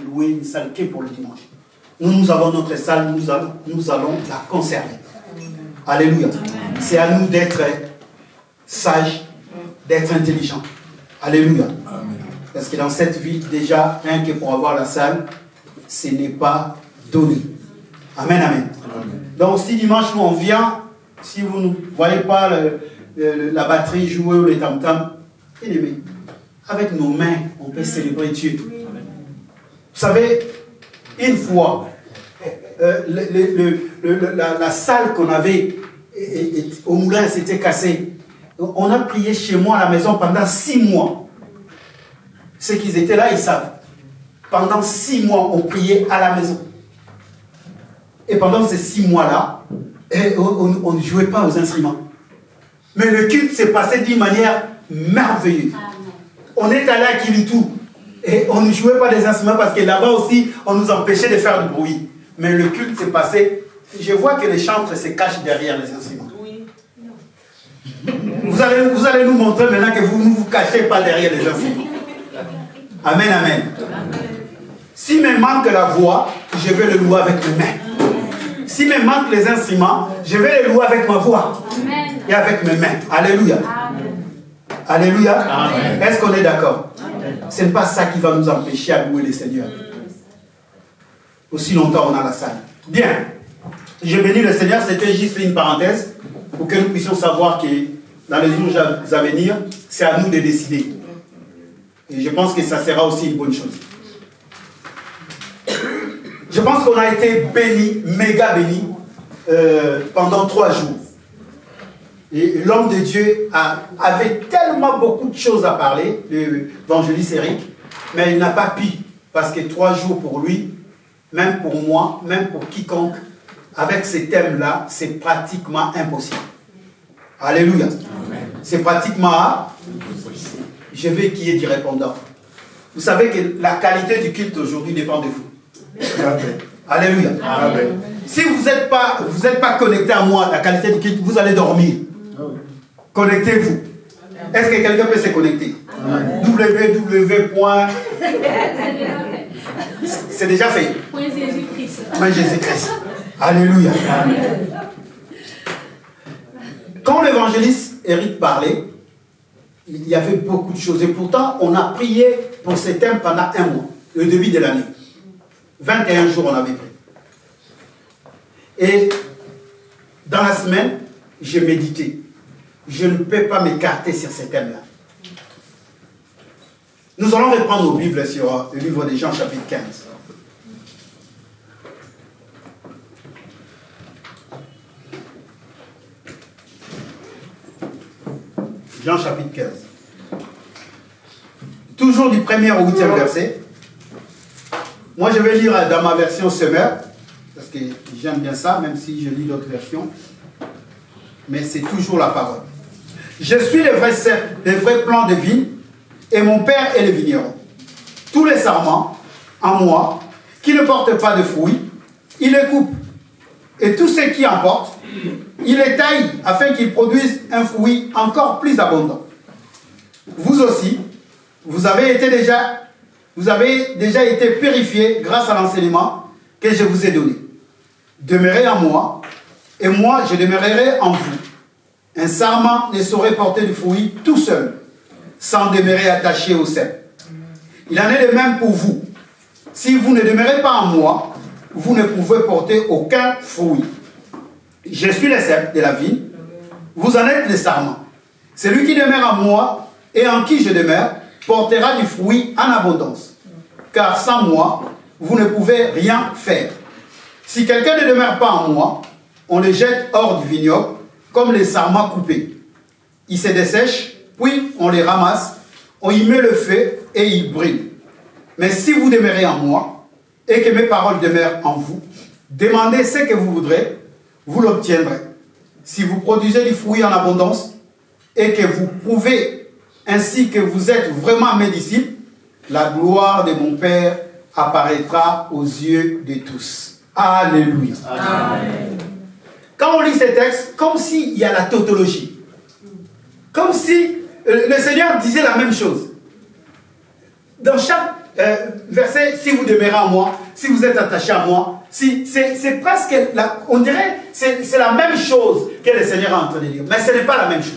louer une salle qui est pour le dimanche. Nous avons notre salle, nous allons la conserver. Alléluia. C'est à nous d'être sages, d'être intelligents. Alléluia. Parce que dans cette vie, déjà, rien que pour avoir la salle, ce n'est pas donné. Amen, amen. Donc si dimanche, nous on vient, si vous ne voyez pas la batterie jouer ou les tam-tams, avec nos mains, on peut célébrer Dieu. Vous savez, une fois, la salle qu'on avait au moulin s'était cassée. On a prié chez moi à la maison pendant 6 mois. Ceux qui étaient là, ils savent. Pendant 6 mois, on priait à la maison. Et pendant ces 6 mois-là, on ne jouait pas aux instruments. Mais le culte s'est passé d'une manière merveilleuse. On est allé à Kilitou et on ne jouait pas des instruments parce que là-bas aussi, on nous empêchait de faire du bruit. Mais le culte s'est passé. Je vois que les chantres se cachent derrière les instruments. Oui. Vous allez nous montrer maintenant que vous ne vous cachez pas derrière les instruments. Amen, amen. Si me manque la voix, je vais le louer avec mes mains. Si me manque les instruments, je vais les louer avec ma voix. Amen. Et avec mes mains. Alléluia. Amen. Alléluia. Amen. Est-ce qu'on est d'accord? Ce n'est pas ça qui va nous empêcher à louer le Seigneur. Aussi longtemps on a la salle. Bien. Je bénis le Seigneur, c'était juste une parenthèse pour que nous puissions savoir que dans les jours à venir, c'est à nous de décider. Et je pense que ça sera aussi une bonne chose. Je pense qu'on a été bénis, méga bénis, pendant 3 jours. Et l'homme de Dieu avait tellement beaucoup de choses à parler, l'évangéliste Eric, mais il n'a pas pu, parce que 3 jours pour lui, même pour moi, même pour quiconque, avec ces thèmes-là, c'est pratiquement impossible. Alléluia. C'est pratiquement... Je veux qu'il y ait du répondant. Vous savez que la qualité du culte aujourd'hui dépend de vous. Amen. Alléluia. Amen. Si vous n'êtes pas connecté à moi, la qualité du culte, vous allez dormir. Connectez-vous. Est-ce que quelqu'un peut se connecter? www. C'est déjà fait. Point Jésus-Christ. Alléluia. Amen. Quand l'évangéliste Eric parlait, il y avait beaucoup de choses. Et pourtant, on a prié pour ces thèmes pendant 1 mois, le début de l'année. 21 jours, on avait prié. Et dans la semaine, j'ai médité. Je ne peux pas m'écarter sur ces thèmes-là. Nous allons reprendre nos Bibles sur le livre de Jean, chapitre 15. Jean chapitre 15. Toujours du 1er au 8e verset. Moi je vais lire dans ma version Semeur, parce que j'aime bien ça, même si je lis d'autres versions. Mais c'est toujours la parole. Je suis le vrai plant de vigne, et mon Père est le vigneron. Tous les sarments en moi, qui ne portent pas de fruits, il les coupe. Et tous ceux qui en portent, il les taille afin qu'ils produisent un fruit encore plus abondant. Vous aussi, vous avez déjà été purifiés grâce à l'enseignement que je vous ai donné. Demeurez en moi, et moi je demeurerai en vous. Un sarment ne saurait porter du fruit tout seul, sans demeurer attaché au cep. Il en est de même pour vous. Si vous ne demeurez pas en moi, vous ne pouvez porter aucun fruit. Je suis le cep de la vigne, vous en êtes les sarments. Celui qui demeure en moi et en qui je demeure portera du fruit en abondance. Car sans moi, vous ne pouvez rien faire. Si quelqu'un ne demeure pas en moi, on le jette hors du vignoble comme les sarments coupés. Ils se dessèchent, puis on les ramasse, on y met le feu et ils brûlent. Mais si vous demeurez en moi et que mes paroles demeurent en vous, demandez ce que vous voudrez, vous l'obtiendrez. Si vous produisez du fruit en abondance et que vous prouvez ainsi que vous êtes vraiment mes disciples, la gloire de mon Père apparaîtra aux yeux de tous. Alléluia. Amen. Quand on lit ces textes, comme s'il y a la tautologie. Comme si le Seigneur disait la même chose. Dans chaque verset, si vous demeurez en moi, si vous êtes attaché à moi, c'est presque, on dirait, c'est la même chose que le Seigneur est en train de dire. Mais ce n'est pas la même chose.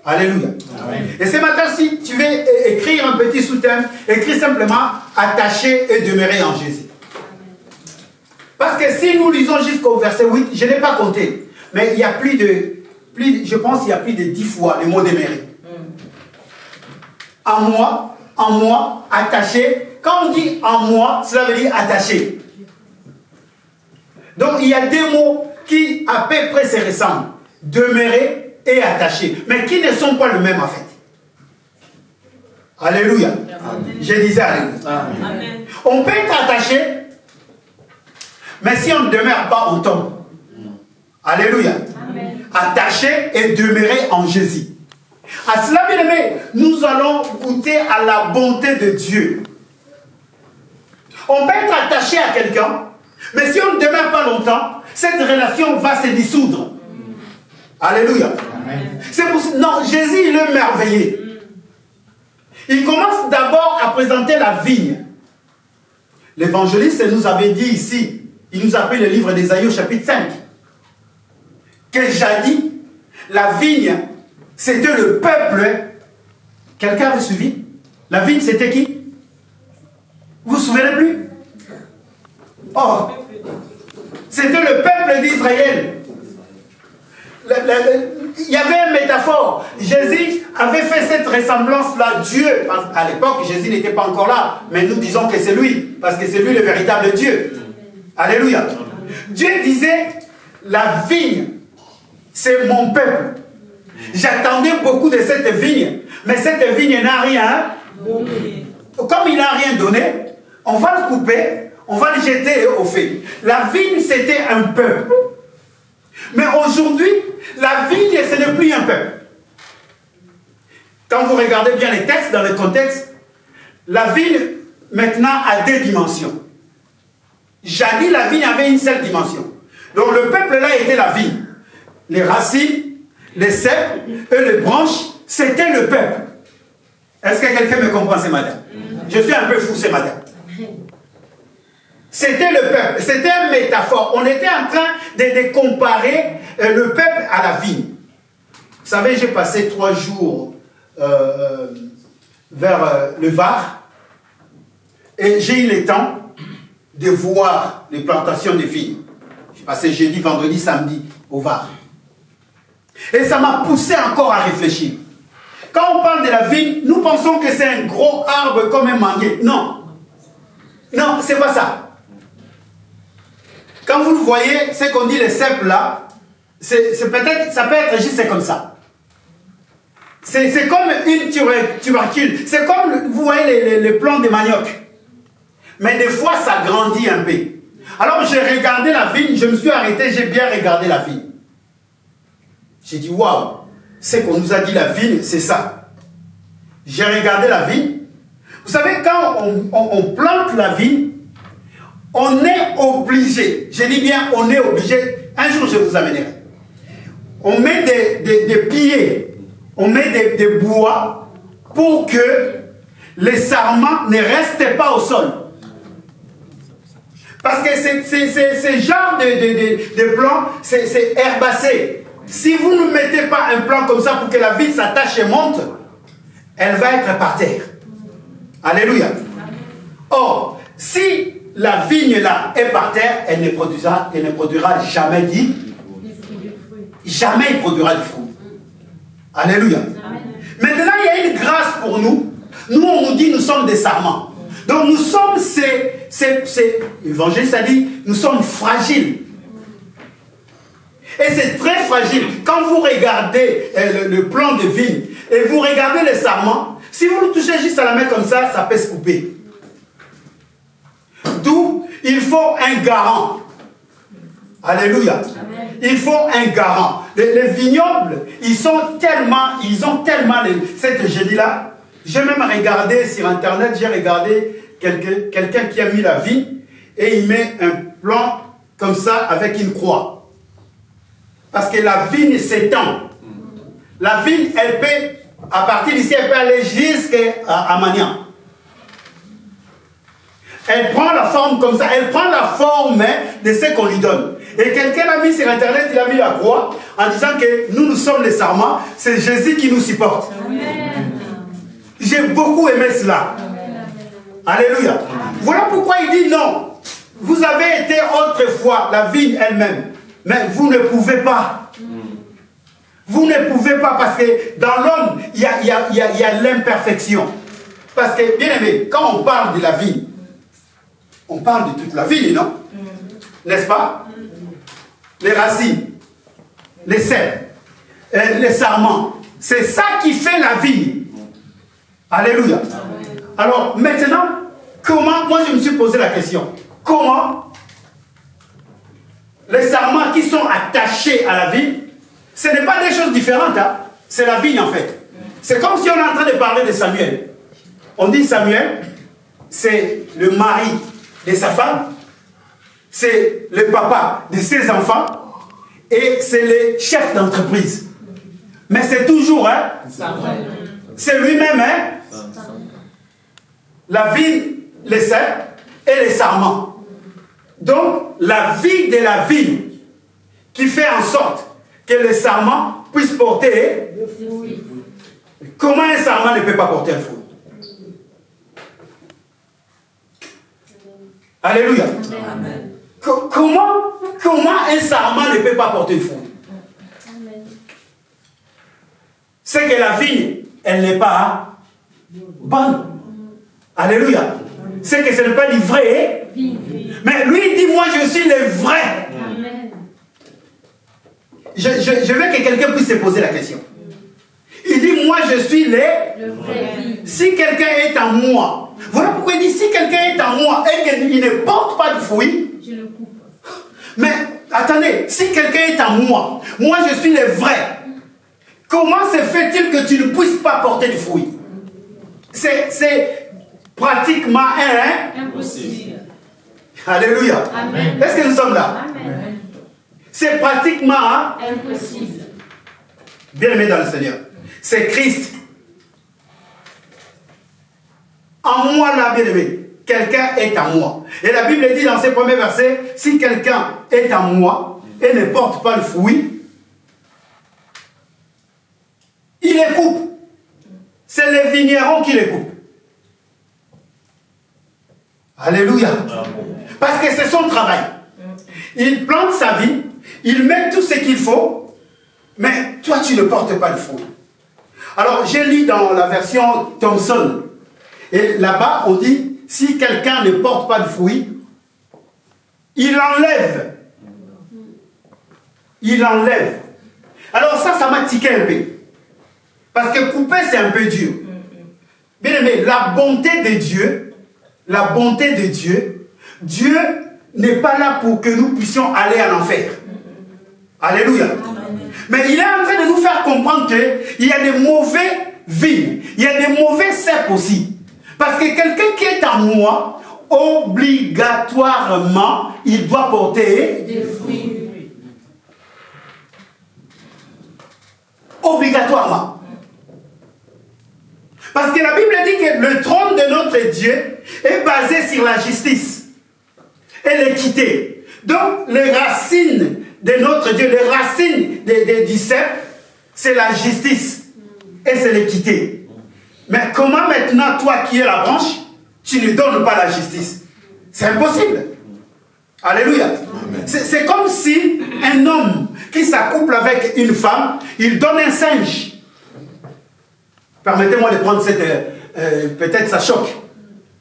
Alléluia. Amen. Et ce matin, si tu veux écrire un petit sous-thème, écris simplement attaché et demeurer en Jésus. Parce que si nous lisons jusqu'au verset 8, je n'ai pas compté, mais il y a je pense qu'il y a plus de 10 fois le mot demeurer. En moi, attaché. Quand on dit en moi, cela veut dire attaché. Donc il y a des mots qui à peu près se ressemblent. Demeurer et attaché. Mais qui ne sont pas le même en fait. Alléluia. Amen. Je disais alléluia. Amen. On peut être attaché, mais si on ne demeure pas, on tombe. Alléluia. Amen. Attaché et demeurer en Jésus. À cela, bien aimé, nous allons goûter à la bonté de Dieu. On peut être attaché à quelqu'un, mais si on ne demeure pas longtemps, cette relation va se dissoudre. Alléluia. C'est pour ça. Non, Jésus, il est merveilleux. Il commence d'abord à présenter la vigne. L'évangéliste nous avait dit ici, il nous a pris le livre d'Ésaïe au chapitre 5, que jadis, la vigne, c'était le peuple. Quelqu'un avait suivi? La vigne, c'était qui? Vous vous souvenez plus? Oh, c'était le peuple d'Israël. Il y avait une métaphore. Jésus avait fait cette ressemblance-là. Dieu, à l'époque, Jésus n'était pas encore là, mais nous disons que c'est lui, parce que c'est lui le véritable Dieu. Alléluia. Dieu disait, la vigne, c'est mon peuple. J'attendais beaucoup de cette vigne, mais cette vigne n'a rien donné. Comme il n'a rien donné, on va le couper, on va le jeter au feu. La vigne, c'était un peuple. Mais aujourd'hui, la vigne, ce n'est plus un peuple. Quand vous regardez bien les textes, dans le contexte, la vigne, maintenant, a 2 dimensions. Jadis, la vigne avait une seule dimension. Donc, le peuple là était la vigne. Les racines, les cèpes et les branches, c'était le peuple. Est-ce que quelqu'un me comprend ce matin? Je suis un peu fou ce matin. C'était le peuple, c'était une métaphore. On était en train de comparer le peuple à la vigne. Vous savez, j'ai passé 3 jours vers le Var et j'ai eu le temps de voir les plantations de vignes. J'ai passé jeudi, vendredi, samedi au Var. Et ça m'a poussé encore à réfléchir. Quand on parle de la vigne, nous pensons que c'est un gros arbre comme un manguier. Non. Non, c'est pas ça. Quand vous le voyez, ce qu'on dit les cèpes là, c'est peut-être, ça peut être juste comme ça. C'est comme une tubercule. C'est comme, vous voyez les plants de manioc. Mais des fois, ça grandit un peu. Alors, j'ai regardé la vigne, je me suis arrêté, j'ai bien regardé la vigne. J'ai dit, waouh, ce qu'on nous a dit la vigne, c'est ça. J'ai regardé la vigne. Vous savez, quand on plante la vigne, on est obligé, je dis bien on est obligé, un jour je vous amènerai. On met des pieds, on met des bois pour que les sarments ne restent pas au sol. Parce que ce genre de plan, c'est herbacé. Si vous ne mettez pas un plan comme ça pour que la vigne s'attache et monte, elle va être par terre. Alléluia. Or, si la vigne là est par terre, elle ne produira jamais dit. Jamais il produira du fruit. Alléluia. Maintenant, il y a une grâce pour nous. Nous, on nous dit nous sommes des sarments. Donc nous sommes l'évangéliste a dit, nous sommes fragiles. Et c'est très fragile. Quand vous regardez le plan de vigne et vous regardez les sarments, si vous le touchez juste à la main comme ça, ça peut se couper. D'où il faut un garant. Alléluia. Amen. Il faut un garant. Les vignobles, ils ont tellement cette génie-là. J'ai même regardé sur Internet, j'ai regardé quelqu'un qui a mis la vigne et il met un plan comme ça avec une croix. Parce que la vigne s'étend. La vigne, elle peut, à partir d'ici, elle peut aller jusqu'à Magnan. Elle prend la forme comme ça, elle prend la forme de ce qu'on lui donne. Et quelqu'un a mis sur Internet, il a mis la croix en disant que nous sommes les sarments, c'est Jésus qui nous supporte. J'ai beaucoup aimé cela. Alléluia. Voilà pourquoi il dit non. Vous avez été autrefois la vigne elle-même, mais vous ne pouvez pas. Vous ne pouvez pas parce que dans l'homme, il y a l'imperfection. Parce que, bien aimé, quand on parle de la vigne, on parle de toute la vigne, non? N'est-ce pas? Les racines, les cèpes, les sarments, c'est ça qui fait la vigne. Alléluia. Alors, maintenant, comment, moi je me suis posé la question, comment les sarments qui sont attachés à la vigne, ce n'est pas des choses différentes, hein? C'est la vigne en fait. C'est comme si on est en train de parler de Samuel. On dit Samuel, c'est le mari de sa femme, c'est le papa de ses enfants, et c'est le chef d'entreprise. Mais c'est toujours, hein? C'est lui-même, hein? La vigne, les cèpes et les sarments. Donc, la vie de la vigne qui fait en sorte que les sarments puissent porter des fruits. Comment un sarment ne peut pas porter un fruit? Alléluia. Amen. Comment un sarment ne peut pas porter un fruit? C'est que la vigne, elle n'est pas bonne. Alléluia. C'est que ce n'est pas du vrai. Mais lui, il dit, moi, je suis le vrai. Amen. Je veux que quelqu'un puisse se poser la question. Il dit, moi, je suis le vrai. Si quelqu'un est en moi, voilà pourquoi il dit, si quelqu'un est en moi et qu'il ne porte pas de fruits, je le coupe. Mais, attendez, si quelqu'un est en moi, moi, je suis le vrai. Comment se fait-il que tu ne puisses pas porter de fruits? C'est pratiquement impossible. Alléluia. Est-ce que nous sommes là? Amen. C'est pratiquement impossible. Bien aimé dans le Seigneur. C'est Christ. En moi, là, bien aimé, quelqu'un est en moi. Et la Bible dit dans ses premiers versets, si quelqu'un est en moi et ne porte pas le fruit, il les coupe. C'est les vignerons qui les coupent. Alléluia. Parce que c'est son travail. Il plante sa vie, il met tout ce qu'il faut, mais toi tu ne portes pas le fruit. Alors j'ai lu dans la version Thomson, et là-bas on dit, si quelqu'un ne porte pas de fruit, il enlève. Il enlève. Alors ça m'a tiqué un peu. Parce que couper c'est un peu dur. Bien aimé, la bonté de Dieu, Dieu n'est pas là pour que nous puissions aller en enfer. Alléluia. Mais il est en train de nous faire comprendre qu'il y a des mauvais vignes, il y a des mauvais cèpes aussi. Parce que quelqu'un qui est en moi, obligatoirement, il doit porter des fruits. Obligatoirement. Parce que la Bible dit que le trône de notre Dieu est basé sur la justice et l'équité. Donc, les racines de notre Dieu, les racines du cèpe, c'est la justice et c'est l'équité. Mais comment maintenant, toi qui es la branche, tu ne donnes pas la justice? C'est impossible. Alléluia. C'est comme si un homme qui s'accouple avec une femme, il donne un singe. Permettez-moi de prendre cette... peut-être ça choque.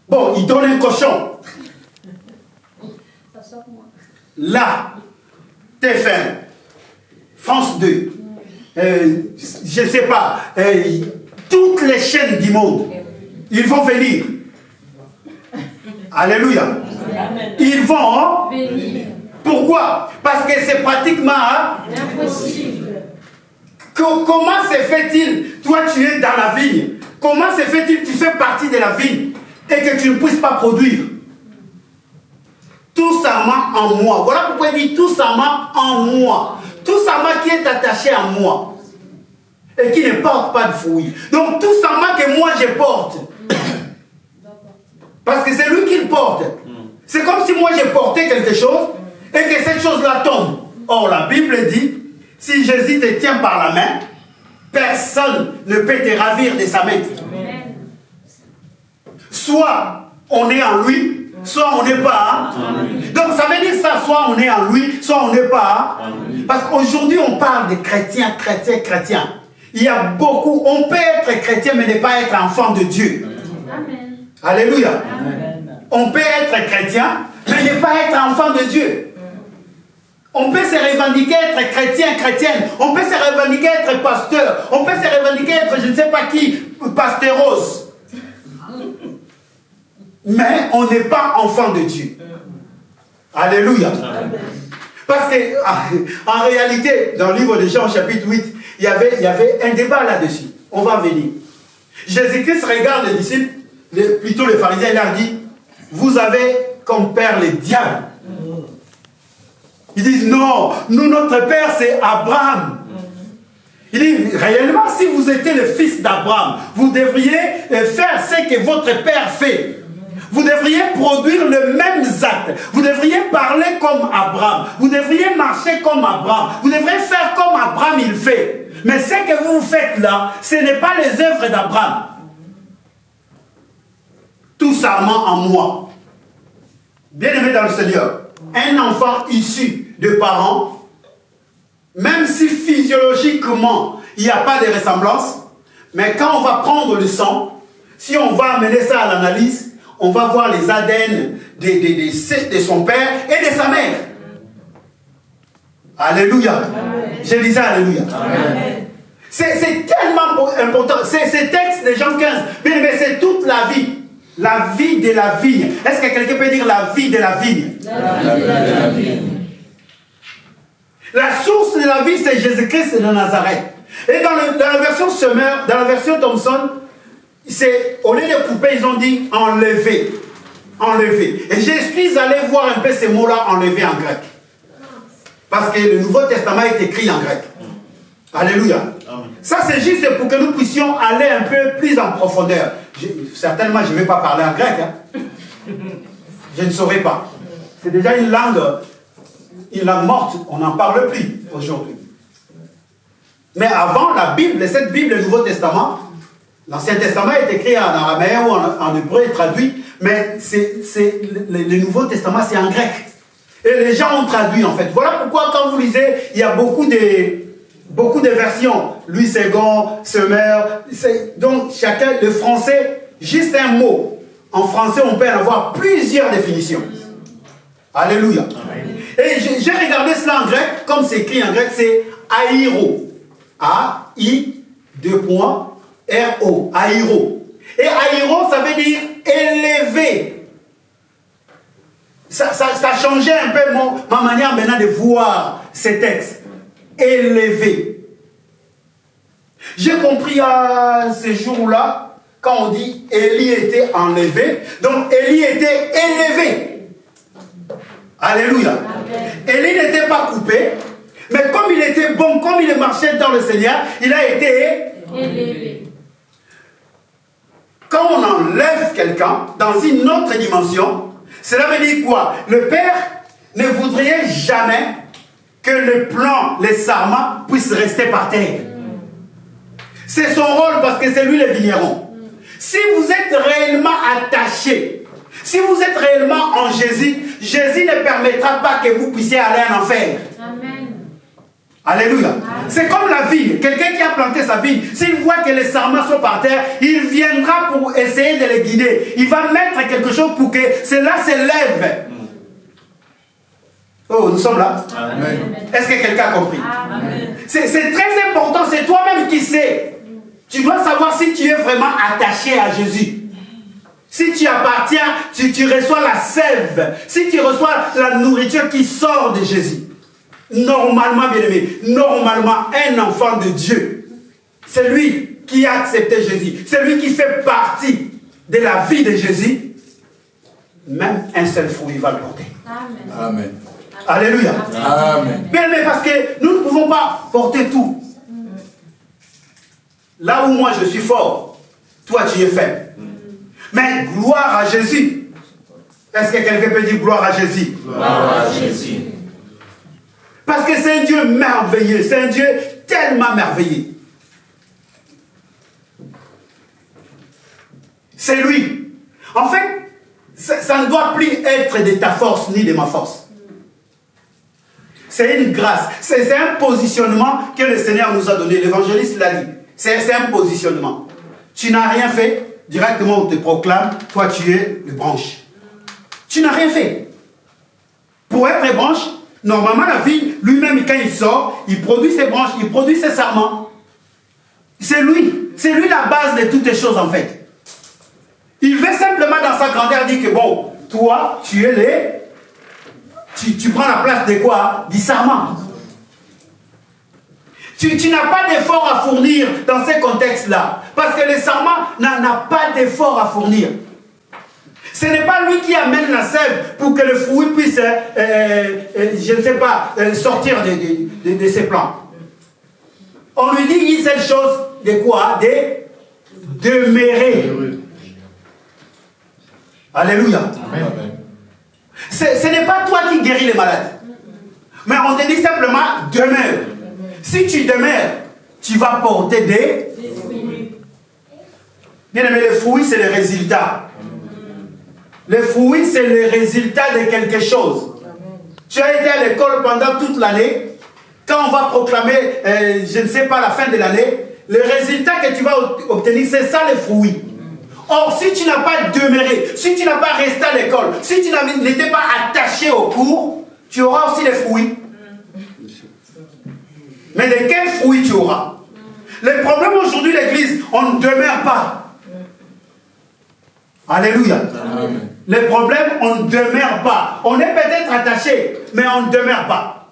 Bon, il donne un cochon. Là, TF1, France 2, je ne sais pas, toutes les chaînes du monde, ils vont venir. Alléluia. Ils vont venir. Pourquoi? Parce que c'est pratiquement impossible. Comment se fait-il, toi tu es dans la vigne, comment se fait-il que tu fais partie de la vigne et que tu ne puisses pas produire? Tout sarment en moi. Voilà pourquoi il dit tout sarment en moi. Tout sarment qui est attaché à moi et qui ne porte pas de fruits. Donc tout sarment que moi je porte, parce que c'est lui qui le porte. moi j'ai porté quelque chose et que cette chose-là tombe. Or, la Bible dit, si Jésus te tient par la main, personne ne peut te ravir de sa main. Amen. Soit on est en lui, soit on n'est pas. Donc ça veut dire ça, soit on est en lui, soit on n'est pas. Parce qu'aujourd'hui on parle de chrétiens. Il y a beaucoup, on peut être chrétien mais ne pas être enfant de Dieu. Amen. Alléluia. Amen. On peut être chrétien mais ne pas être enfant de Dieu. On peut se revendiquer être chrétien, chrétienne. On peut se revendiquer être pasteur. On peut se revendiquer être je ne sais pas qui, pastéros. Mais on n'est pas enfant de Dieu. Alléluia. Parce que, en réalité, dans le livre de Jean, chapitre 8, il y avait un débat là-dessus. On va venir. Jésus-Christ regarde les disciples, plutôt les pharisiens, il leur dit, vous avez comme père le diable. Ils disent, non, nous, notre père, c'est Abraham. Il dit, réellement, si vous étiez le fils d'Abraham, vous devriez faire ce que votre père fait. Vous devriez produire le même acte. Vous devriez parler comme Abraham. Vous devriez marcher comme Abraham. Vous devriez faire comme Abraham il fait. Mais ce que vous faites là, ce n'est pas les œuvres d'Abraham. Tout sarment en moi. Bien-aimé dans le Seigneur, un enfant issu de parents, même si physiologiquement il n'y a pas de ressemblance, mais quand on va prendre le sang, si on va amener ça à l'analyse, on va voir les ADN de son père et de sa mère. Alléluia. Amen. Je disais Alléluia. C'est tellement important. C'est texte de Jean 15. Mais c'est toute la vie. La vie de la vigne. Est-ce que quelqu'un peut dire la vie de la vigne? La vie de la vigne. La source de la vie, c'est Jésus-Christ de Nazareth. Et dans la version Semeur, dans la version Thompson, c'est, au lieu de couper, ils ont dit enlever. Enlever. Et je suis allé voir un peu ces mots-là, enlever en grec. Parce que le Nouveau Testament est écrit en grec. Alléluia. Amen. Ça, c'est juste pour que nous puissions aller un peu plus en profondeur. Certainement, je ne vais pas parler en grec. Hein. Je ne saurais pas. C'est déjà une langue morte. On n'en parle plus aujourd'hui. Mais avant, la Bible, cette Bible, le Nouveau Testament, l'Ancien Testament est écrit en araméen ou en hébreu, traduit, mais le Nouveau Testament, c'est en grec. Et les gens ont traduit, en fait. Voilà pourquoi, quand vous lisez, il y a beaucoup de versions. Louis II, Semeur. Donc, chacun, le français, juste un mot. En français, on peut avoir plusieurs définitions. Alléluia. Amen. Et j'ai regardé cela en grec, comme c'est écrit en grec, c'est airo. A-I-R-O. Airo. Et airo, ça veut dire élevé. Ça changeait un peu ma manière maintenant de voir ces textes. Élevé. J'ai compris à ces jours-là, quand on dit Élie était enlevé, donc Élie était élevé. Alléluia. Amen. Élie n'était pas coupé, mais comme il était bon, comme il marchait dans le Seigneur, il a été élevé. Quand on enlève quelqu'un dans une autre dimension, cela veut dire quoi? Le Père ne voudrait jamais que le plan, les sarments puissent rester par terre. C'est son rôle parce que c'est lui le vigneron. Si vous êtes réellement attaché, si vous êtes réellement en Jésus, Jésus ne permettra pas que vous puissiez aller en enfer. Amen. Alléluia. Amen. C'est comme la vigne. Quelqu'un qui a planté sa vigne, s'il voit que les sarments sont par terre, il viendra pour essayer de les guider. Il va mettre quelque chose pour que cela s'élève. Oh, nous sommes là. Amen. Est-ce que quelqu'un a compris? C'est très important, c'est toi-même qui sais. Tu dois savoir si tu es vraiment attaché à Jésus. Si tu appartiens, tu reçois la sève. Si tu reçois la nourriture qui sort de Jésus. Normalement, bien aimé, normalement, un enfant de Dieu, c'est lui qui a accepté Jésus. C'est lui qui fait partie de la vie de Jésus. Même un seul fruit va le porter. Amen. Amen. Alléluia. Amen. Bien aimé, parce que nous ne pouvons pas porter tout. Là où moi je suis fort, toi tu es faible. Mais gloire à Jésus. Est-ce que quelqu'un peut dire gloire à Jésus? Gloire à Jésus. Parce que c'est un Dieu merveilleux, c'est un Dieu tellement merveilleux. C'est lui. En fait, ça ne doit plus être de ta force ni de ma force. C'est une grâce. C'est un positionnement que le Seigneur nous a donné. L'évangéliste l'a dit. C'est un positionnement. Tu n'as rien fait, directement on te proclame, toi tu es le branche. Tu n'as rien fait. Pour être branche, normalement la vie, lui-même quand il sort, il produit ses branches, il produit ses sarments. C'est lui la base de toutes les choses en fait. Il veut simplement dans sa grandeur dire que bon, toi, tu es tu prends la place de quoi? Du sarment. Tu n'as pas d'effort à fournir dans ces contextes-là. Parce que le sarment n'a pas d'effort à fournir. Ce n'est pas lui qui amène la sève pour que le fruit puisse, je ne sais pas, sortir de ses plants. On lui dit une seule chose, de quoi? De demeurer. Alléluia. Amen. Ce n'est pas toi qui guéris les malades. Mais on te dit simplement, demeure. Si tu demeures, tu vas porter des fruits. Bien aimé, les fruits, c'est le résultat. Les fruits, c'est le résultat de quelque chose. Tu as été à l'école pendant toute l'année. Quand on va proclamer, je ne sais pas, la fin de l'année, le résultat que tu vas obtenir, c'est ça les fruits. Or, si tu n'as pas demeuré, si tu n'as pas resté à l'école, si tu n'étais pas attaché au cours, tu auras aussi les fruits. Mais de quels fruits tu auras? Le problème aujourd'hui, l'église, on ne demeure pas. Alléluia. Amen. Le problème, on ne demeure pas. On est peut-être attaché, mais on ne demeure pas.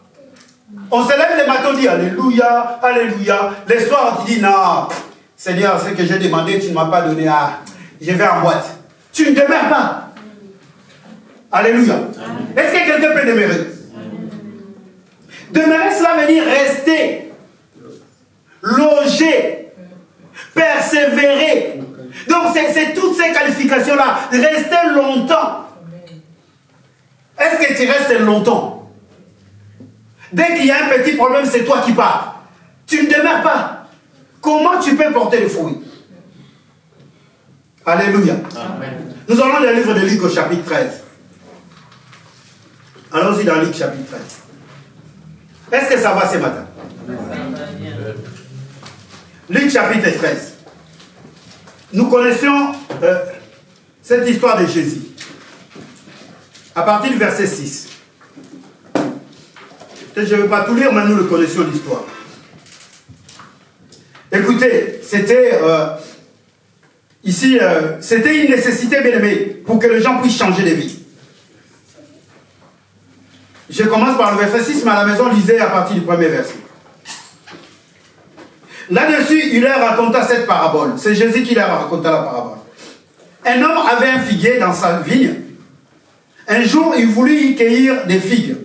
On se lève le matin, on dit Alléluia, Alléluia. Le soir, tu dis non, Seigneur, ce que j'ai demandé, tu ne m'as pas donné. Je vais en boîte. Tu ne demeures pas. Alléluia. Est-ce que quelqu'un peut demeurer? Demeurer, cela veut dire rester, loger, persévérer. Donc c'est toutes ces qualifications-là. Rester longtemps. Est-ce que tu restes longtemps? Dès qu'il y a un petit problème, c'est toi qui pars. Tu ne demeures pas. Comment tu peux porter le fruit? Alléluia. Amen. Nous allons dans le livre de Luc au chapitre 13. Allons-y dans Luc chapitre 13. Est-ce que ça va ce matin? Luc chapitre 13. Nous connaissons cette histoire de Jésus. À partir du verset 6. Peut-être je ne vais pas tout lire, mais nous le connaissions l'histoire. Écoutez, c'était ici, c'était une nécessité, bien aimé, pour que les gens puissent changer de vie. Je commence par le verset 6, mais à la maison, lisez à partir du premier verset. Là-dessus, il leur raconta cette parabole. C'est Jésus qui leur raconta la parabole. Un homme avait un figuier dans sa vigne. Un jour, il voulut y cueillir des figues,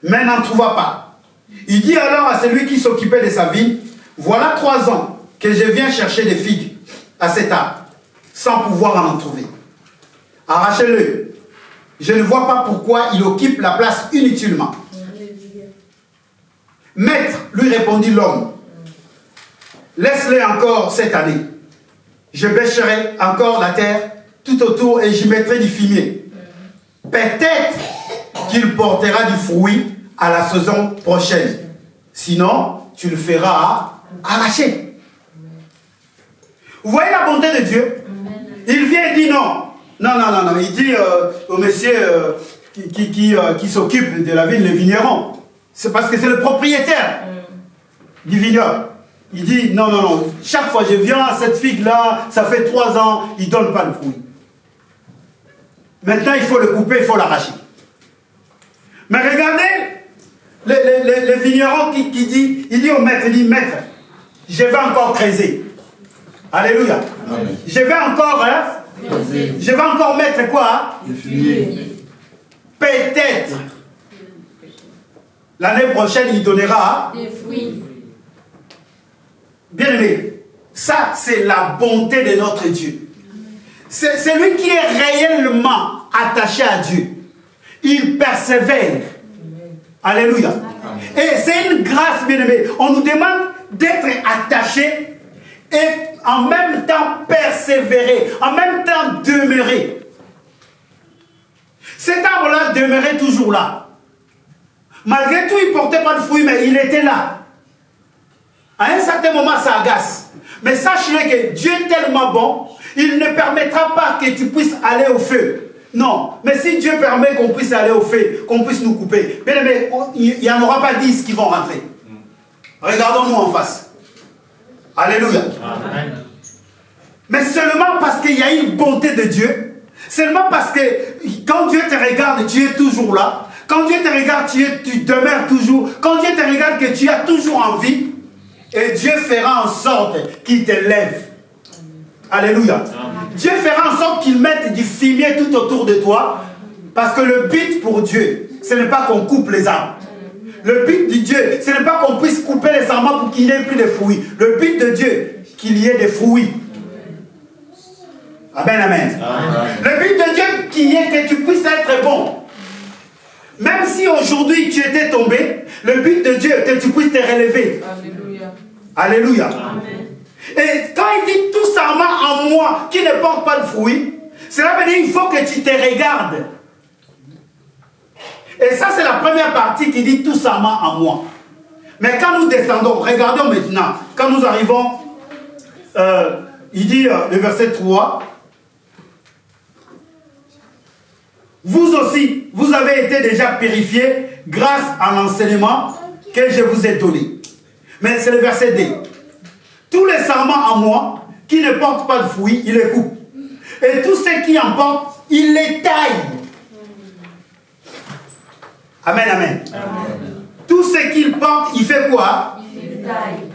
mais n'en trouva pas. Il dit alors à celui qui s'occupait de sa vigne, « Voilà 3 ans que je viens chercher des figues à cet arbre, sans pouvoir en trouver. Arrachez-le. Je ne vois pas pourquoi il occupe la place inutilement. » « Maître, lui répondit l'homme, laisse-le encore cette année. Je bêcherai encore la terre tout autour et j'y mettrai du fumier. Peut-être qu'il portera du fruit à la saison prochaine. Sinon, tu le feras arracher. » Vous voyez la bonté de Dieu? Il vient et dit non. Non. Il dit au monsieur qui s'occupe de la vigne, le vigneron. C'est parce que c'est le propriétaire du vignoble. Il dit non. Chaque fois je viens à cette figue-là, ça fait 3 ans, il ne donne pas de fruit. Maintenant, il faut le couper, il faut l'arracher. Mais regardez, le vigneron qui dit, il dit au maître, maître, je vais encore creuser. Alléluia. Amen. Je vais encore mettre quoi? Peut-être. L'année prochaine, il donnera des fruits. Bien aimé, ça c'est la bonté de notre Dieu. C'est lui qui est réellement attachés à Dieu, ils persévèrent. Alléluia. Et c'est une grâce, bien-aimée. On nous demande d'être attachés et en même temps persévérer, en même temps demeurer. Cet arbre-là demeurait toujours là. Malgré tout, il ne portait pas de fruits, mais il était là. À un certain moment, ça agace. Mais sache-le que Dieu est tellement bon, il ne permettra pas que tu puisses aller au feu. Non, mais si Dieu permet qu'on puisse aller au feu, qu'on puisse nous couper, mais il n'y en aura pas 10 qui vont rentrer. Regardons-nous en face. Alléluia. Amen. Mais seulement parce qu'il y a une bonté de Dieu, seulement parce que quand Dieu te regarde, tu es toujours là. Quand Dieu te regarde, tu demeures toujours. Quand Dieu te regarde, que tu as toujours envie, et Dieu fera en sorte qu'il te lève. Alléluia. Amen. Dieu fera en sorte qu'il mette du fumier tout autour de toi, parce que le but pour Dieu, ce n'est pas qu'on coupe les arbres. Le but de Dieu, ce n'est pas qu'on puisse couper les arbres pour qu'il n'y ait plus de fruits. Le but de Dieu, qu'il y ait des fruits. Amen, amen. Amen. Le but de Dieu, qui est que tu puisses être bon. Même si aujourd'hui tu étais tombé, le but de Dieu, que tu puisses te relever. Alléluia. Alléluia. Amen. Et quand il dit tout sarment en moi qui ne porte pas de fruits, cela veut dire qu'il faut que tu te regardes. Et ça, c'est la première partie qui dit tout sarment en moi. Mais quand nous descendons, regardons maintenant, quand nous arrivons, il dit le verset 3, vous aussi, vous avez été déjà purifiés grâce à l'enseignement que je vous ai donné. Mais c'est le verset 2. Tous les sarments en moi qui ne portent pas de fruits, il les coupe. Et tous ceux qui en portent, il les taille. Amen, amen. Amen. Tout ce qu'il porte, il fait quoi? Il taille.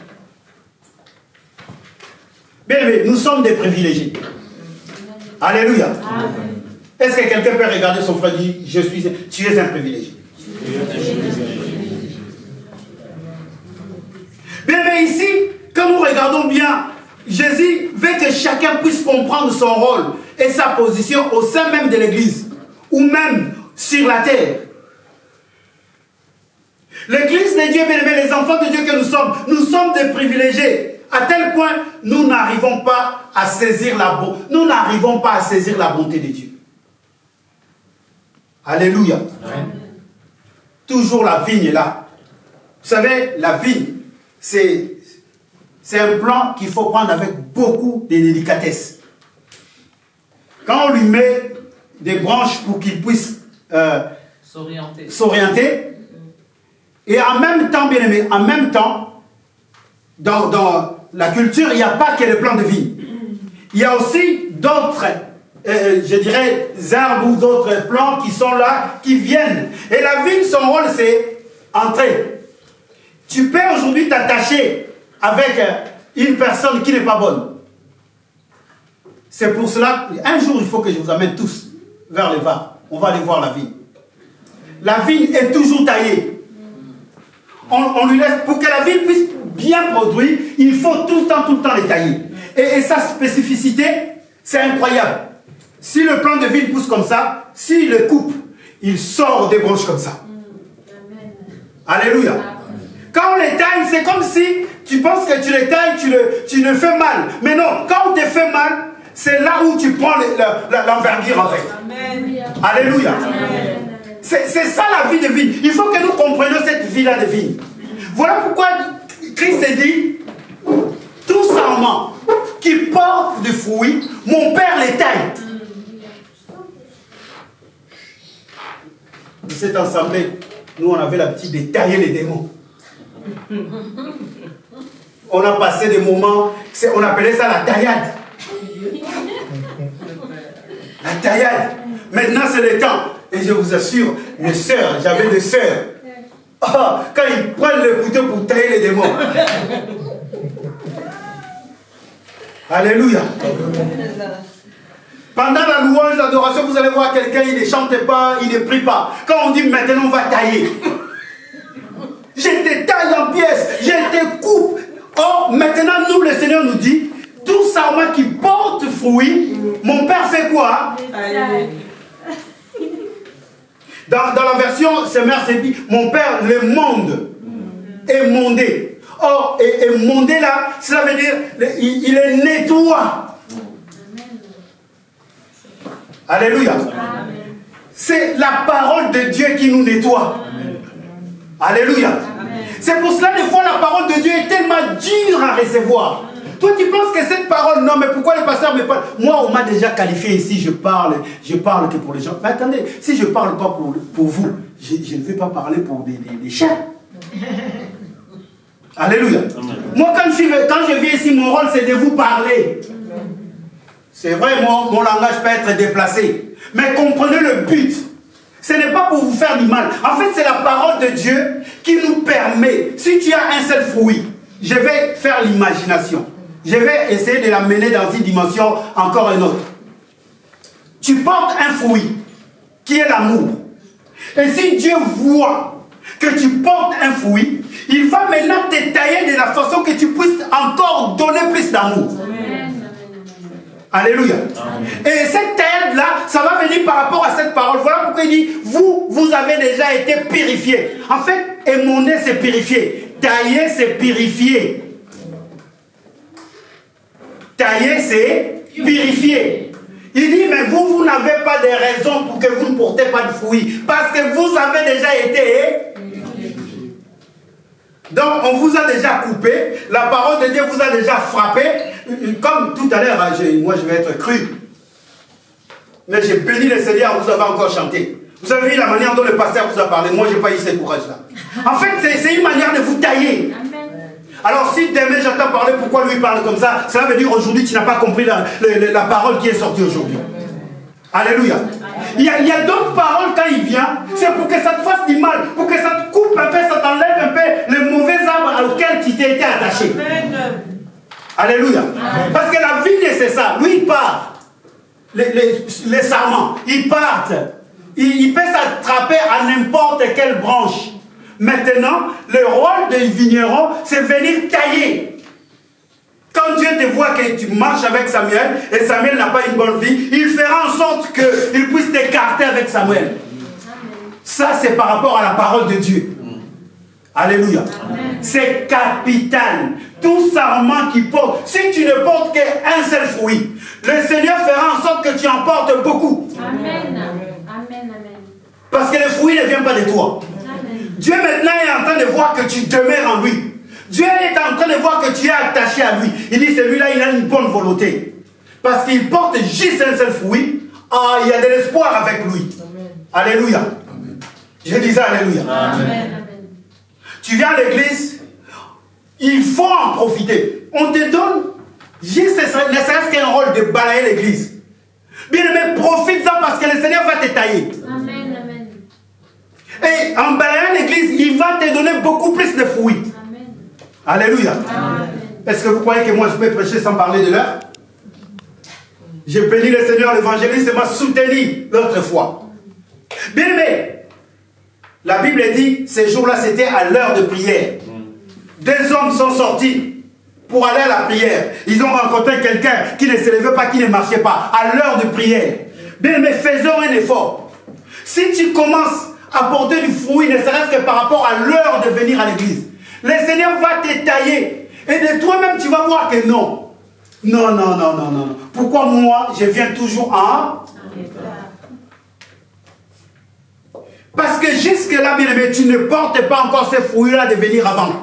Bien aimé, nous sommes des privilégiés. Alléluia. Amen. Est-ce que quelqu'un peut regarder son frère et dire, tu es un privilégié? Bien aimé, ici, quand nous regardons bien, Jésus veut que chacun puisse comprendre son rôle et sa position au sein même de l'Église, ou même sur la terre. L'Église de Dieu, bien aimé, les enfants de Dieu que nous sommes des privilégiés, à tel point nous n'arrivons pas à saisir la bonté de Dieu. Alléluia. Amen. Toujours la vigne est là. Vous savez, la vigne, c'est un plan qu'il faut prendre avec beaucoup de délicatesse. Quand on lui met des branches pour qu'il puisse s'orienter, et en même temps, bien aimé, en même temps, dans la culture, il n'y a pas que le plan de vigne. Il y a aussi d'autres, je dirais, arbres ou d'autres plants qui sont là, qui viennent. Et la vigne, son rôle, c'est entrer. Tu peux aujourd'hui t'attacher avec une personne qui n'est pas bonne. C'est pour cela qu'un jour, il faut que je vous amène tous vers le Var. On va aller voir la vigne. La vigne est toujours taillée. On lui laisse, pour que la vigne puisse bien produire, il faut tout le temps les tailler. Et sa spécificité, c'est incroyable. Si le plant de vigne pousse comme ça, s'il le coupe, il sort des branches comme ça. Amen. Alléluia. Amen. Quand on les taille, c'est comme si tu penses que tu les tailles, tu le fais mal. Mais non, quand on te fait mal, c'est là où tu prends l'envergure en fait. Amen. Alléluia. Amen. C'est ça la vie de vigne. Il faut que nous comprenions cette vie-là de vigne. Voilà pourquoi Christ dit, tout sarment qui porte des fruits, mon Père les taille. Dans cette assemblée, nous on avait l'habitude de tailler les démons. On a passé des moments, on appelait ça la taillade. La taillade. Maintenant c'est le temps. Et je vous assure, mes sœurs, j'avais des sœurs. Oh, quand ils prennent le couteau pour tailler les démons. Alléluia. Pendant la louange, l'adoration, vous allez voir quelqu'un, il ne chante pas, il ne prie pas. Quand on dit maintenant on va tailler, je te taille en pièces, je te coupe. Or, maintenant, nous, le Seigneur nous dit, tout sarment qui porte fruit, mon Père fait quoi? Dans la version Semeur, c'est dit, mon Père, le monde est mondé. Or, et mondé là, cela veut dire, il est nettoie. Alléluia. C'est la parole de Dieu qui nous nettoie. Alléluia. C'est pour cela, des fois, la parole de Dieu est tellement dure à recevoir. Toi, tu penses que cette parole, non, mais pourquoi le pasteur me parle? Moi, on m'a déjà qualifié ici, je parle que pour les gens. Mais attendez, si je ne parle pas pour vous, je ne vais pas parler pour des chiens. Alléluia. Moi, quand je viens ici, mon rôle, c'est de vous parler. C'est vrai, mon langage peut être déplacé. Mais comprenez le but. Ce n'est pas pour vous faire du mal. En fait, c'est la parole de Dieu qui nous permet, si tu as un seul fruit, je vais faire l'imagination. Je vais essayer de l'amener dans une dimension encore une autre. Tu portes un fruit qui est l'amour. Et si Dieu voit que tu portes un fruit, il va maintenant te tailler de la façon que tu puisses encore donner plus d'amour. Alléluia. Et cette taille-là, ça va venir par rapport à cette parole. Voilà pourquoi il dit, vous avez déjà été purifiés. En fait, émoner, c'est purifier. Tailler, c'est purifier. Tailler, c'est purifier. Il dit, mais vous n'avez pas de raison pour que vous ne portez pas de fruits. Parce que vous avez déjà été... Donc, on vous a déjà coupé. La parole de Dieu vous a déjà frappé. Comme tout à l'heure, moi je vais être cru. Mais j'ai béni le Seigneur, vous avez encore chanté. Vous avez vu la manière dont le pasteur vous a parlé. Moi, je n'ai pas eu ce courage-là. En fait, c'est une manière de vous tailler. Alors, si demain j'entends parler, pourquoi lui parle comme ça? Cela veut dire aujourd'hui, tu n'as pas compris la parole qui est sortie aujourd'hui. Alléluia. Il y a d'autres paroles quand il vient, c'est pour que ça te fasse du mal, pour que ça te coupe un peu, ça t'enlève un peu le mauvais arbre auquel tu t'es été attaché. Amen. Alléluia. Amen. Parce que la vigne, c'est ça. Lui, il part. Les sarments, ils partent. Il peut s'attraper à n'importe quelle branche. Maintenant, le rôle des vignerons, c'est venir tailler. Quand Dieu te voit que tu marches avec Samuel et Samuel n'a pas une bonne vie, il fera en sorte qu'il puisse t'écarter avec Samuel. Ça, c'est par rapport à la parole de Dieu. Alléluia. C'est capital. Tout sarment qui porte, si tu ne portes qu'un seul fruit, le Seigneur fera en sorte que tu en portes beaucoup. Amen. Amen. Parce que le fruit ne vient pas de toi. Amen. Dieu maintenant est en train de voir que tu demeures en lui. Dieu est en train de voir que tu es attaché à lui. Il dit, celui-là, il a une bonne volonté. Parce qu'il porte juste un seul fruit. Ah, il y a de l'espoir avec lui. Amen. Alléluia. Amen. Je disais Alléluia. Amen. Tu viens à l'église, il faut en profiter. On te donne, juste ne serait-ce qu'un rôle de balayer l'église. Bien aimé, profite-en parce que le Seigneur va te tailler. Amen. Amen. Et en balayant l'église, il va te donner beaucoup plus de fruits. Alléluia. Est-ce que vous croyez que moi je peux prêcher sans parler de l'heure? J'ai béni le Seigneur, l'évangéliste m'a soutenu l'autre fois. Bien aimé, la Bible dit, ces jours-là c'était à l'heure de prière. Deux hommes sont sortis pour aller à la prière. Ils ont rencontré quelqu'un qui ne se levait pas, qui ne marchait pas, à l'heure de prière. Bien aimé, faisons un effort. Si tu commences à porter du fruit, ne serait-ce que par rapport à l'heure de venir à l'église, le Seigneur va te tailler. Et de toi-même, tu vas voir que non. Non. Pourquoi moi, je viens toujours en... Parce que jusque-là, bien aimé, tu ne portes pas encore ces fruits-là de venir avant.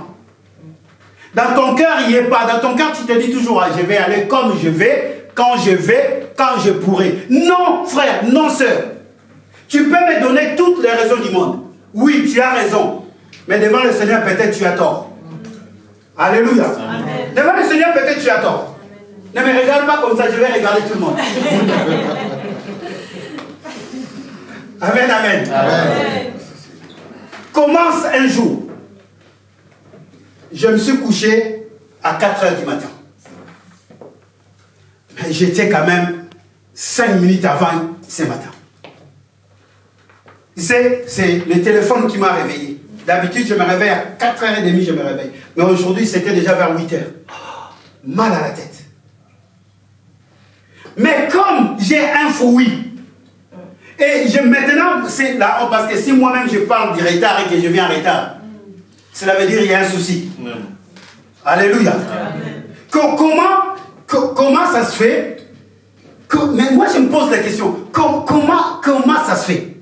Dans ton cœur, il n'y est pas. Dans ton cœur, tu te dis toujours, je vais aller comme je vais, quand je pourrai. Non, frère, non, sœur. Tu peux me donner toutes les raisons du monde. Oui, tu as raison. Mais devant le Seigneur, peut-être tu as tort. Alléluia. Amen. Devant le Seigneur, peut-être tu as tort. Amen. Ne me regarde pas comme ça, je vais regarder tout le monde. Amen, amen. Amen. Commence un jour. Je me suis couché à 4 h du matin. Mais j'étais quand même 5 minutes avant ce matin. Tu sais, c'est le téléphone qui m'a réveillé. D'habitude, je me réveille à 4 h 30, je me réveille. Mais aujourd'hui, c'était déjà vers 8 h. Mal à la tête. Mais comme j'ai un fruit, Et maintenant, c'est là, parce que si moi-même je parle du retard et que je viens en retard, cela veut dire qu'il y a un souci. Alléluia. Comment ça se fait mais moi je me pose la question, comment ça se fait?